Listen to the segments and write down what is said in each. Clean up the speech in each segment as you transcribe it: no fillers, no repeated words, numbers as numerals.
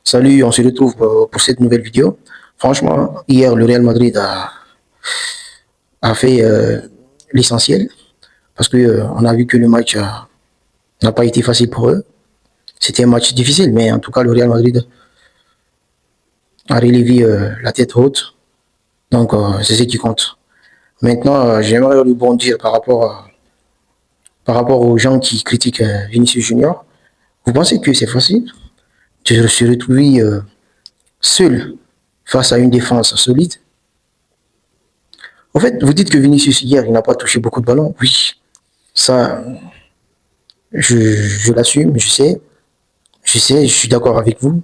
Salut, on se retrouve pour cette nouvelle vidéo. Franchement, hier, le Real Madrid a fait l'essentiel parce que on a vu que le match n'a pas été facile pour eux. C'était un match difficile, mais en tout cas, le Real Madrid a relevé la tête haute. Donc, c'est ce qui compte. Maintenant, j'aimerais rebondir par rapport aux gens qui critiquent Vinicius Junior. Vous pensez que c'est facile de se retrouver seul face à une défense solide? En fait, vous dites que Vinicius hier, il n'a pas touché beaucoup de ballons. Oui, ça, je l'assume, je suis d'accord avec vous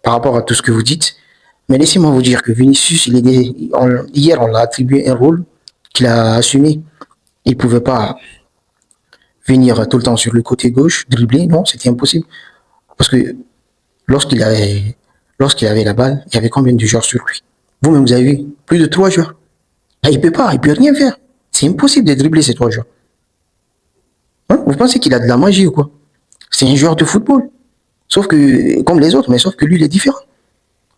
par rapport à tout ce que vous dites. Mais laissez-moi vous dire que Vinicius, hier, on l'a attribué un rôle qu'il a assumé. Il ne pouvait pas venir tout le temps sur le côté gauche, dribbler, non, c'était impossible. Parce que lorsqu'il avait, lorsqu'il avait la balle, il y avait combien de joueurs sur lui? Vous-même, vous avez vu, plus de 3 joueurs. Là, il ne peut pas, il ne peut rien faire. C'est impossible de dribbler ces 3 joueurs. Hein? Vous pensez qu'il a de la magie ou quoi? C'est un joueur de football. Sauf que, comme les autres, mais sauf que lui, il est différent.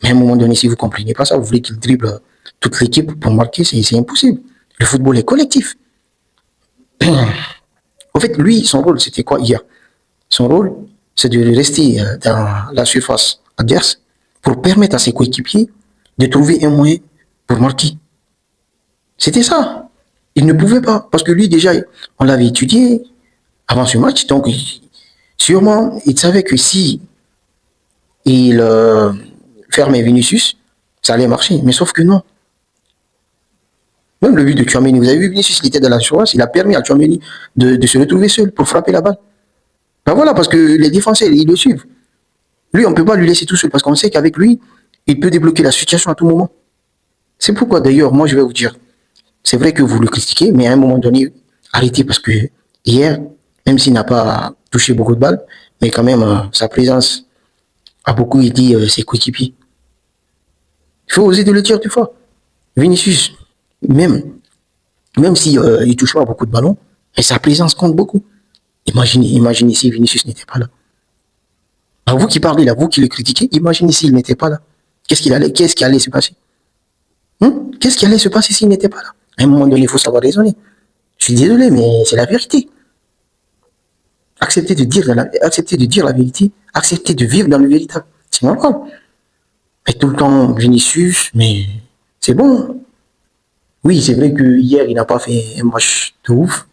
Mais à un moment donné, si vous ne comprenez pas ça, vous voulez qu'il dribble toute l'équipe pour marquer, c'est impossible. Le football est collectif. En fait, lui, son rôle, c'était quoi hier? Son rôle, c'est de rester dans la surface adverse pour permettre à ses coéquipiers de trouver un moyen pour marquer. C'était ça. Il ne pouvait pas. Parce que lui, déjà, on l'avait étudié avant ce match. Donc, sûrement, il savait que si il fermait Vinicius, ça allait marcher. Mais sauf que non. Même le but de Tchouaméni, vous avez vu Vinicius, il était dans la surface, il a permis à Tchouaméni de se retrouver seul pour frapper la balle. Ben voilà, parce que les défenseurs, ils le suivent. Lui, on ne peut pas lui laisser tout seul parce qu'on sait qu'avec lui, il peut débloquer la situation à tout moment. C'est pourquoi d'ailleurs, moi, je vais vous dire, c'est vrai que vous le critiquez, mais à un moment donné, arrêtez parce que hier, même s'il n'a pas touché beaucoup de balles, mais quand même, sa présence a beaucoup aidé ses coéquipiers. Il faut oser de le dire des fois. Vinicius, même, même si il touche pas beaucoup de ballons, mais sa présence compte beaucoup. Imaginez si Vinicius n'était pas là. À vous qui parlez là, vous qui le critiquez, imaginez s'il n'était pas là. Qu'est-ce qui allait se passer? Qu'est-ce qui allait se passer s'il n'était pas là? À un moment donné, il faut savoir raisonner. Je suis désolé, mais c'est la vérité. Accepter de dire la vérité, accepter de vivre dans le véritable. C'est normal. Et tout le temps, Vinicius, mais c'est bon. Oui, c'est vrai que hier, il n'a pas fait un match de ouf.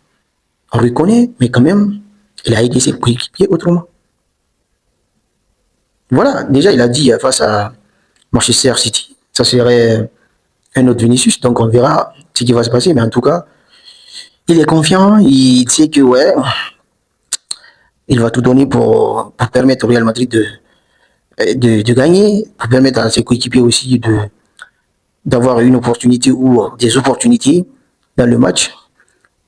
On le connaît, mais quand même, il a aidé ses coéquipiers autrement. Voilà, déjà, il a dit face à Manchester City, ça serait un autre Vinicius, donc on verra ce qui va se passer, mais en tout cas, il est confiant, il sait que ouais, il va tout donner pour permettre au Real Madrid de gagner, pour permettre à ses coéquipiers aussi d'avoir une opportunité ou des opportunités dans le match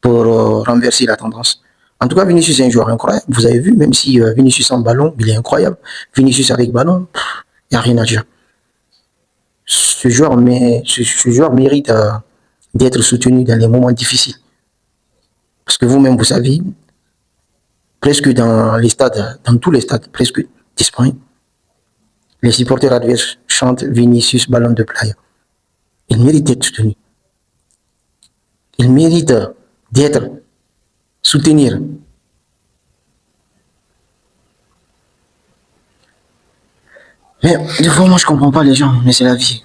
pour renverser la tendance. En tout cas, Vinicius est un joueur incroyable. Vous avez vu, même si Vinicius sans ballon, il est incroyable. Vinicius avec ballon, il n'y a rien à dire. Ce joueur mérite d'être soutenu dans les moments difficiles. Parce que vous-même, vous savez, presque dans les stades, dans tous les stades, presque d'Espagne, les supporters adverses chantent Vinicius ballon de playa. Il mérite d'être soutenu. Il mérite d'être soutenir. Mais des fois, moi, je comprends pas les gens, mais c'est la vie.